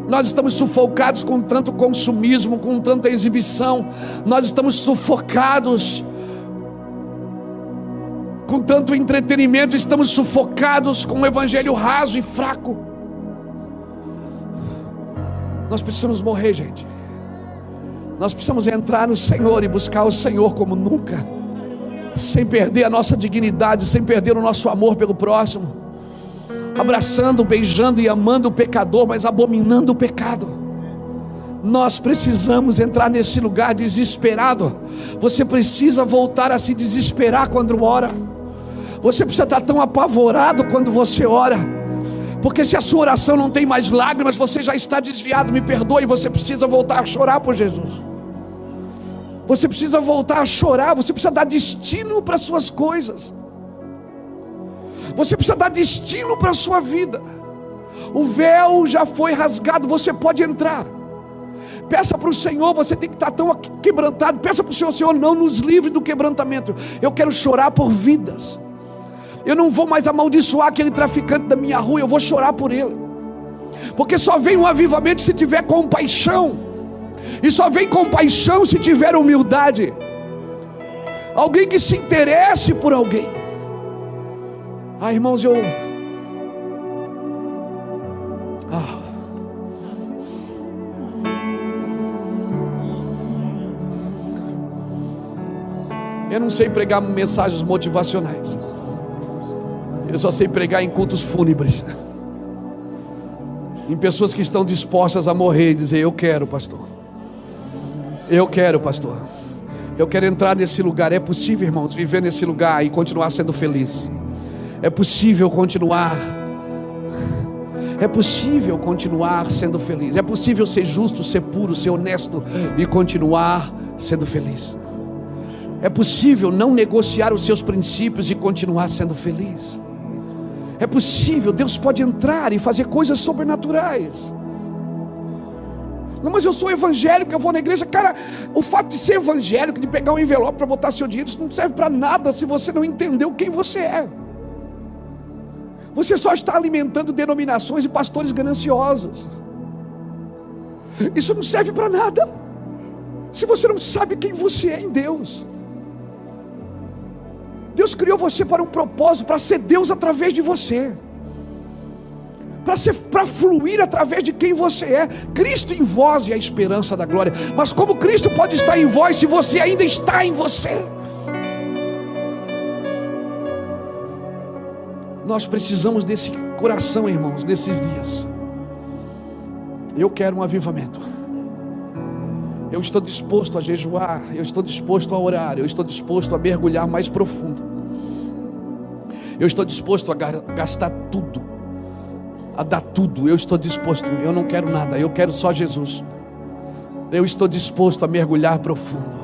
Nós estamos sufocados com tanto consumismo, com tanta exibição. Nós estamos sufocados com tanto entretenimento. Estamos sufocados com um evangelho raso e fraco. Nós precisamos morrer, gente. Nós precisamos entrar no Senhor e buscar o Senhor como nunca, sem perder a nossa dignidade, sem perder o nosso amor pelo próximo, abraçando, beijando e amando o pecador, mas abominando o pecado. Nós precisamos entrar nesse lugar desesperado. Você precisa voltar a se desesperar quando ora. Você precisa estar tão apavorado quando você ora, porque se a sua oração não tem mais lágrimas, você já está desviado. Me perdoe, você precisa voltar a chorar por Jesus. Você precisa voltar a chorar. Você precisa dar destino para as suas coisas. Você precisa dar destino para a sua vida. O véu já foi rasgado, você pode entrar. Peça para o Senhor. Você tem que estar tão quebrantado. Peça para o Senhor: Senhor, não nos livre do quebrantamento. Eu quero chorar por vidas. Eu não vou mais amaldiçoar aquele traficante da minha rua. Eu vou chorar por ele, porque só vem um avivamento se tiver compaixão. E só vem compaixão se tiver humildade. Alguém que se interesse por alguém. Irmãos, eu não sei pregar mensagens motivacionais. Eu só sei pregar em cultos fúnebres, em pessoas que estão dispostas a morrer e dizer: eu quero, pastor. Eu quero, pastor. Eu quero entrar nesse lugar. É possível, irmãos, viver nesse lugar e continuar sendo feliz. É possível continuar. É possível continuar sendo feliz. É possível ser justo, ser puro, ser honesto e continuar sendo feliz. É possível não negociar os seus princípios e continuar sendo feliz. É possível. Deus pode entrar e fazer coisas sobrenaturais. Não, mas eu sou evangélico, eu vou na igreja. Cara, o fato de ser evangélico, de pegar um envelope para botar seu dinheiro, isso não serve para nada se você não entendeu quem você é. Você só está alimentando denominações e pastores gananciosos. Isso não serve para nada se você não sabe quem você é em Deus. Deus criou você para um propósito, para ser Deus através de você, para fluir através de quem você é. Cristo em vós é a esperança da glória. Mas como Cristo pode estar em vós se você ainda está em você? Nós precisamos desse coração, irmãos, nesses dias. Eu quero um avivamento. Eu estou disposto a jejuar, eu estou disposto a orar, eu estou disposto a mergulhar mais profundo. Eu estou disposto a gastar tudo, a dar tudo. Eu estou disposto. Eu não quero nada, eu quero só Jesus. Eu estou disposto a mergulhar profundo.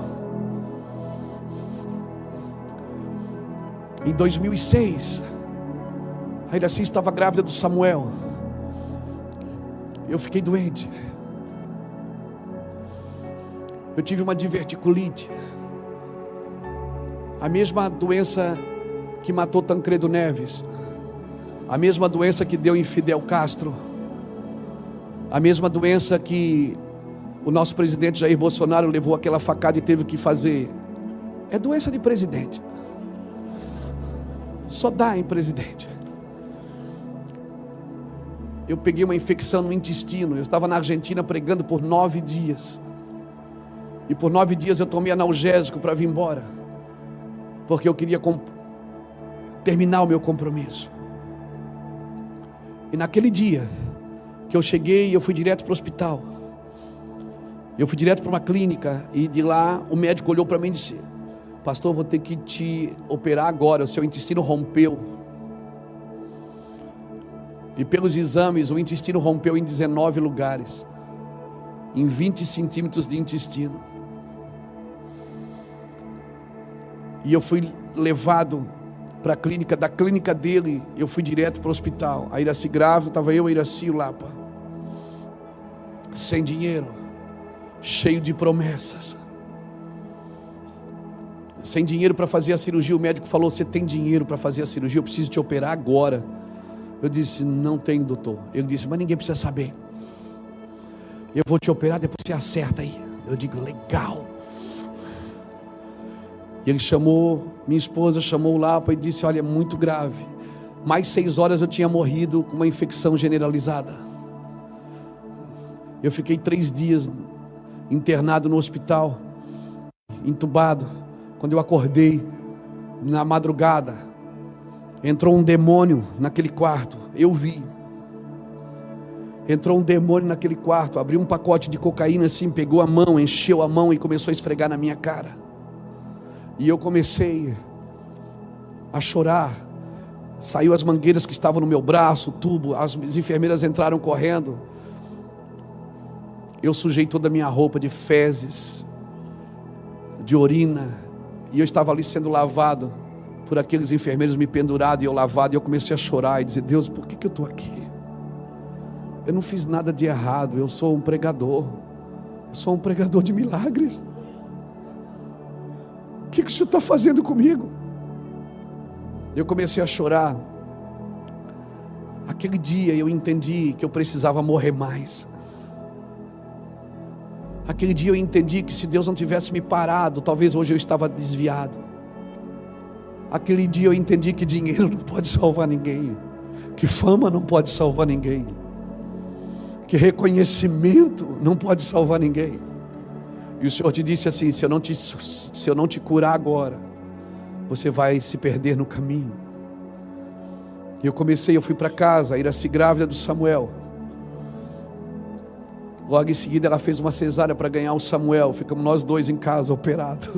Em 2006, ainda assim estava grávida do Samuel. Eu fiquei doente. Eu tive uma diverticulite, a mesma doença que matou Tancredo Neves, a mesma doença que deu em Fidel Castro, a mesma doença que o nosso presidente Jair Bolsonaro levou aquela facada e teve que fazer. É doença de presidente, só dá em presidente. Eu peguei uma infecção no intestino. Eu estava na Argentina pregando por 9 dias. E por 9 dias eu tomei analgésico para vir embora, porque eu queria terminar o meu compromisso. E naquele dia que eu cheguei, eu fui direto para o hospital. Eu fui direto para uma clínica. E de lá o médico olhou para mim e disse: pastor, eu vou ter que te operar agora, o seu intestino rompeu. E pelos exames o intestino rompeu em 19 lugares. em 20 centímetros de intestino. E eu fui levado para a clínica. Da clínica dele, eu fui direto para o hospital. A Iraci grávida, estava eu, a Iraci e o Lapa. Sem dinheiro, cheio de promessas. Sem dinheiro para fazer a cirurgia. O médico falou: você tem dinheiro para fazer a cirurgia? Eu preciso te operar agora. Eu disse: não tenho, doutor. Ele disse: mas ninguém precisa saber. Eu vou te operar, depois você acerta aí. Eu digo: legal. E ele chamou, minha esposa chamou o Lapa e disse: olha, é muito grave. Mais 6 horas eu tinha morrido com uma infecção generalizada. Eu fiquei 3 dias internado no hospital, entubado. Quando eu acordei na madrugada, entrou um demônio naquele quarto. Eu vi. Entrou um demônio naquele quarto, abriu um pacote de cocaína assim, pegou a mão, encheu a mão e começou a esfregar na minha cara. E eu comecei a chorar. Saiu as mangueiras que estavam no meu braço, o tubo. As enfermeiras entraram correndo. Eu sujei toda a minha roupa de fezes, de urina. E eu estava ali sendo lavado por aqueles enfermeiros, me pendurado e eu lavado. E eu comecei a chorar e dizer: Deus, por que eu estou aqui? Eu não fiz nada de errado. Eu sou um pregador. Eu sou um pregador de milagres. O que o Senhor está fazendo comigo? Eu comecei a chorar. Aquele dia eu entendi que eu precisava morrer mais. Aquele dia eu entendi que se Deus não tivesse me parado, talvez hoje eu estava desviado. Aquele dia eu entendi que dinheiro não pode salvar ninguém, que fama não pode salvar ninguém, que reconhecimento não pode salvar ninguém. E o Senhor te disse assim: se eu não te curar agora, você vai se perder no caminho. E eu fui para casa, a Iraci grávida do Samuel. Logo em seguida ela fez uma cesárea para ganhar o Samuel. Ficamos nós 2 em casa, operados.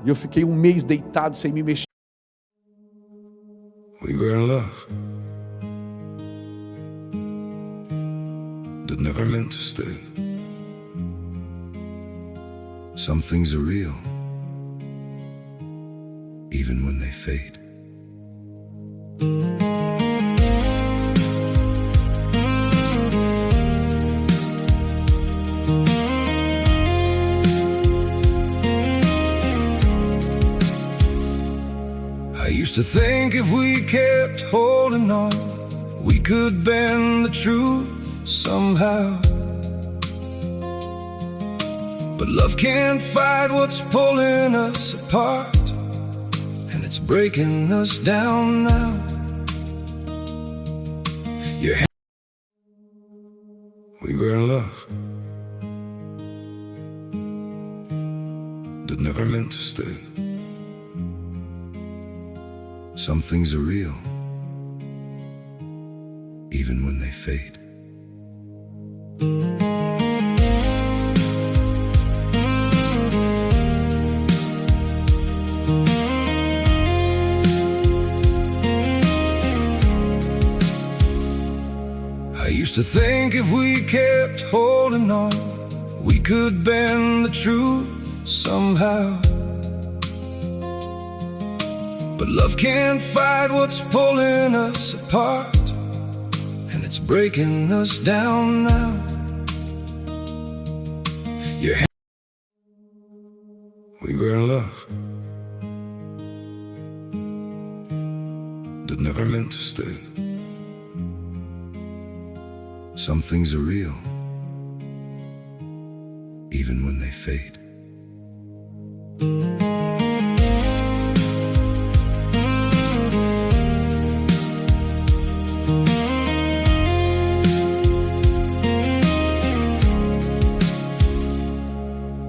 E eu fiquei 1 mês deitado sem me mexer.
We were in love that never meant to stay. Some things are real, even when they fade. I used to think if we kept holding on, we could bend the truth somehow. But love can't fight what's pulling us apart, and it's breaking us down now. We were in love that never meant to stay. Some things are real, even when they fade. I used to think if we kept holding on, we could bend the truth somehow. But love can't fight what's pulling us apart, and it's breaking us down now. We were in love that never meant to stay. Some things are real, even when they fade.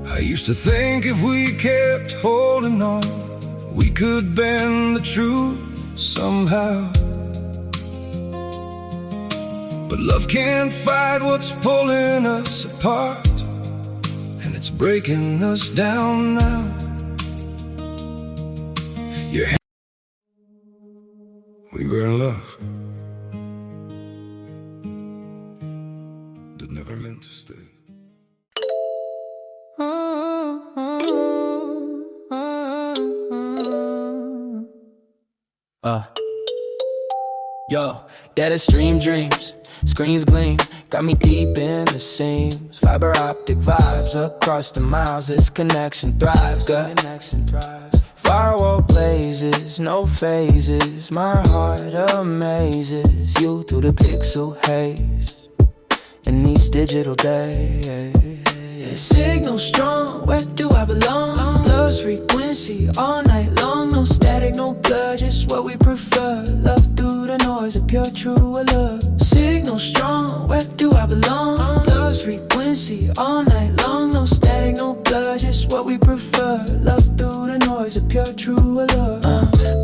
I used to think if we kept holding on, we could bend the truth somehow. But love can't fight what's pulling us apart, and it's breaking us down now. We were in love
Yo, that is stream dreams, screens gleam, got me deep in the seams. Fiber optic vibes across the miles, this connection thrives. Good connection thrives. Firewall blazes, no phases, my heart amazes you through the pixel haze in these digital days. Signal strong, where do I belong? Love's frequency all night long, no static, no blur, just what we prefer. Love through the noise, a pure true allure. Signal strong, where do I belong? Love's frequency all night long, no static, no blur, just what we prefer. Love through the noise, a pure true allure.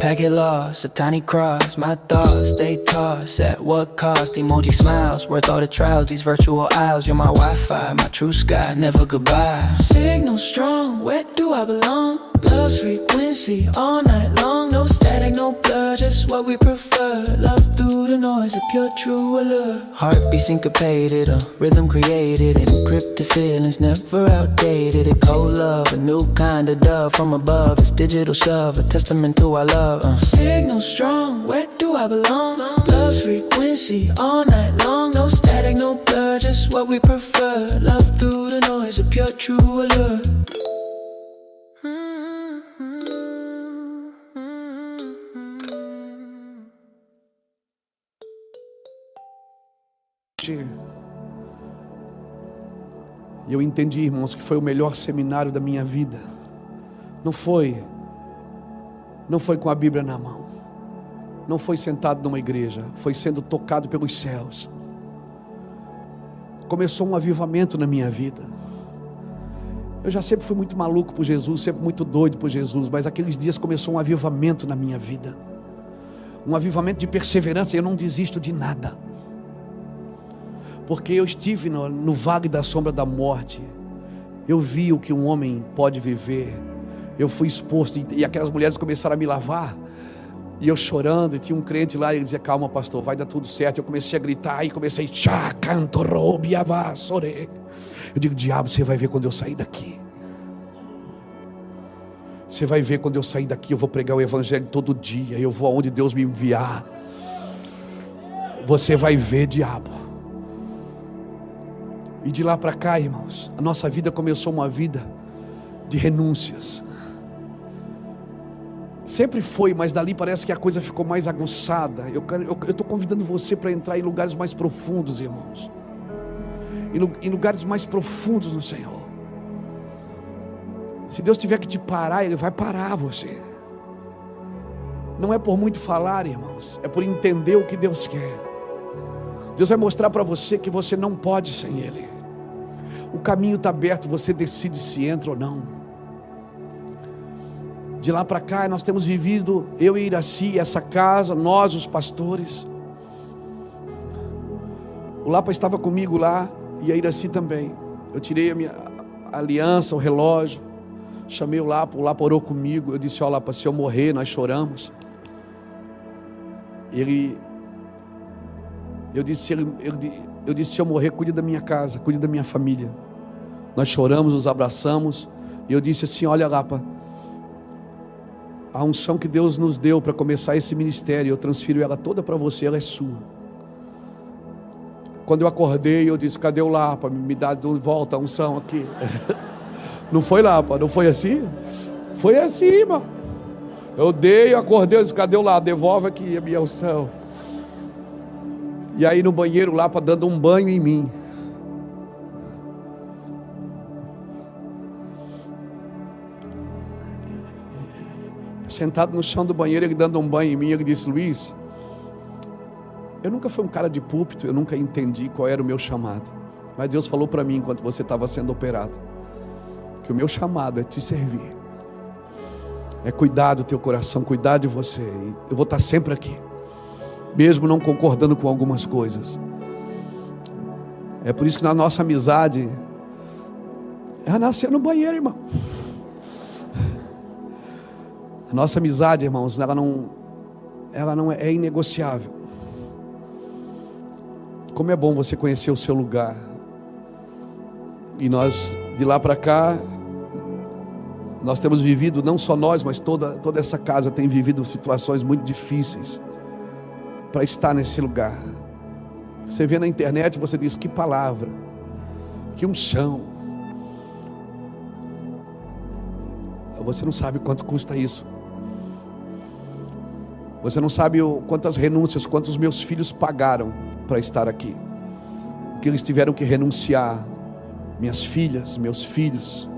Packet lost, a tiny cross, my thoughts they toss. At what cost? Emoji smiles, worth all the trials. These virtual aisles, you're my Wi-Fi, my true sky, never goodbye. Signal strong, where do I belong? Love's frequency all night long, no static, no blur, just what we prefer. Love through the noise, a pure true allure. Heartbeat syncopated, a rhythm created, encrypted feelings never outdated. A cold love, a new kind of dove from above. It's digital shove, a testament to our love. Signal strong, where do I belong? Love's frequency all night long, no static, no blur, just what we prefer. Love through the noise, a pure true allure.
E eu entendi, irmãos, que foi o melhor seminário da minha vida. Não foi com a Bíblia na mão, não foi sentado numa igreja, foi sendo tocado pelos céus. Começou um avivamento na minha vida. Eu já sempre fui muito maluco por Jesus, sempre muito doido por Jesus, mas aqueles dias começou um avivamento na minha vida, um avivamento de perseverança. Eu não desisto de nada, porque eu estive no vale da sombra da morte. Eu vi o que um homem pode viver. Eu fui exposto, e aquelas mulheres começaram a me lavar, e eu chorando, e tinha um crente lá, e ele dizia: calma pastor, vai dar tudo certo. Eu comecei a gritar, e comecei: eu digo: diabo, você vai ver quando eu sair daqui. Você vai ver quando eu sair daqui. Eu vou pregar o evangelho todo dia, eu vou aonde Deus me enviar. Você vai ver, diabo. E de lá para cá, irmãos, a nossa vida começou uma vida de renúncias. Sempre foi, mas dali parece que a coisa ficou mais aguçada. Eu estou convidando você para entrar em lugares mais profundos, irmãos, em lugares mais profundos no Senhor. Se Deus tiver que te parar, Ele vai parar você. Não é por muito falar, irmãos, é por entender o que Deus quer. Deus vai mostrar para você que você não pode sem Ele. O caminho está aberto, você decide se entra ou não. De lá para cá nós temos vivido, eu e Iraci, essa casa, nós os pastores. O Lapa estava comigo lá, e a Iraci também. Eu tirei a minha aliança, o relógio, chamei o Lapa orou comigo. Eu disse: ó Lapa, se eu morrer, nós choramos. Eu disse: se eu morrer, cuide da minha casa, cuide da minha família. Nós choramos, nos abraçamos, e eu disse assim: olha Lapa, a unção que Deus nos deu para começar esse ministério, eu transfiro ela toda para você, ela é sua. Quando eu acordei, eu disse: cadê o Lapa? Me dá de volta a unção aqui. Não foi, Lapa? Não foi assim? Foi assim, irmão. Eu acordei, eu disse: cadê o Lapa? Devolve aqui a minha unção. E aí no banheiro, o Lapa dando um banho em mim. Sentado no chão do banheiro, ele dando um banho em mim. Ele disse: Luiz, eu nunca fui um cara de púlpito, eu nunca entendi qual era o meu chamado, mas Deus falou para mim enquanto você estava sendo operado, que o meu chamado é te servir, é cuidar do teu coração, cuidar de você. Eu vou estar sempre aqui, mesmo não concordando com algumas coisas. É por isso que na nossa amizade, ela nasceu no banheiro, irmão. A nossa amizade, irmãos, ela não é inegociável. Como é bom você conhecer o seu lugar. E nós, de lá para cá, Nós temos vivido, não só nós, mas toda essa casa tem vivido situações muito difíceis para estar nesse lugar. Você vê na internet, você diz: que palavra, que unção. Você não sabe quanto custa isso. Você não sabe quantas renúncias, quantos meus filhos pagaram para estar aqui. O que eles tiveram que renunciar. Minhas filhas, meus filhos,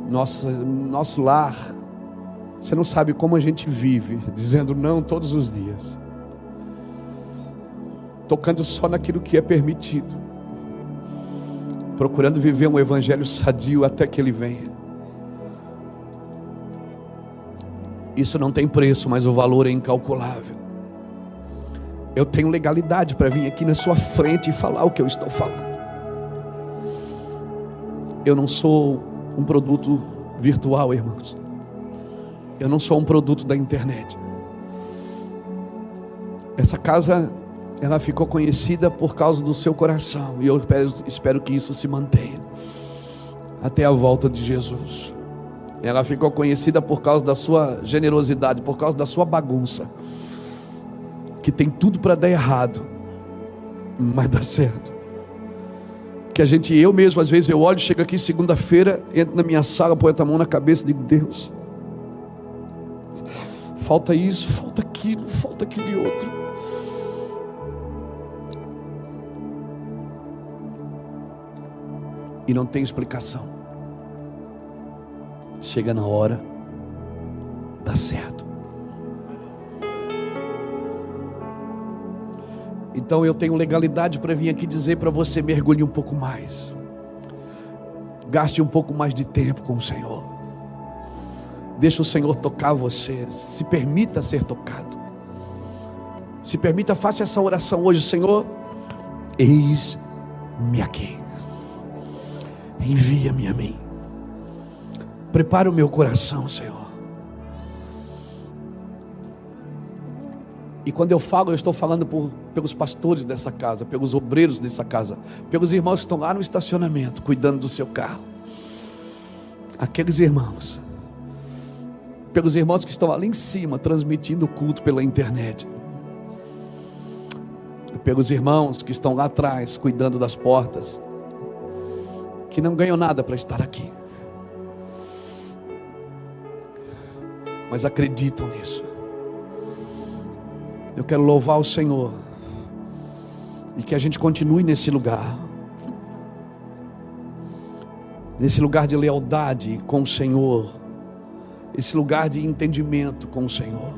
nosso lar. Você não sabe como a gente vive dizendo não todos os dias, tocando só naquilo que é permitido, procurando viver um evangelho sadio até que ele venha. Isso não tem preço, mas o valor é incalculável. Eu tenho legalidade para vir aqui na sua frente e falar o que eu estou falando. Eu não sou um produto virtual, irmãos. Eu não sou um produto da internet. Essa casa, ela ficou conhecida por causa do seu coração, e eu espero que isso se mantenha até a volta de Jesus. Ela ficou conhecida por causa da sua generosidade, por causa da sua bagunça, que tem tudo para dar errado, mas dá certo. Que eu mesmo, às vezes eu olho, chego aqui segunda-feira, entro na minha sala, ponho a mão na cabeça e digo: Deus, falta isso, falta aquilo e outro. E não tem explicação. Chega na hora, dá certo. Então eu tenho legalidade para vir aqui dizer para você: mergulhe um pouco mais, gaste um pouco mais de tempo com o Senhor, deixa o Senhor tocar você, se permita ser tocado, se permita, faça essa oração hoje: Senhor, eis-me aqui, envia-me a mim, prepara o meu coração, Senhor. E quando eu falo, eu estou falando pelos pastores dessa casa, pelos obreiros dessa casa, pelos irmãos que estão lá no estacionamento, cuidando do seu carro. Aqueles irmãos, pelos irmãos que estão ali em cima, transmitindo o culto pela internet, pelos irmãos que estão lá atrás, cuidando das portas, que não ganham nada para estar aqui, mas acreditam nisso. Eu quero louvar o Senhor, e que a gente continue nesse lugar de lealdade com o Senhor, esse lugar de entendimento com o Senhor.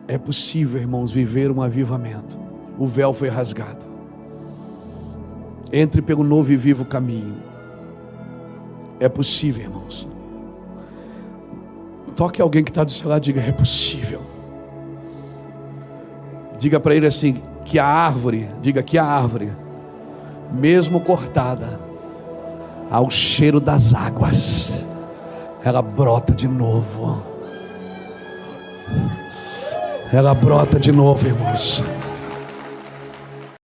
É possível, irmãos, viver um avivamento. O véu foi rasgado. Entre pelo novo e vivo caminho. É possível, irmãos. Toque alguém que está do seu lado, diga: é possível. Diga para ele assim, que a árvore, mesmo cortada, ao cheiro das águas, ela brota de novo. Ela brota de novo, irmãos.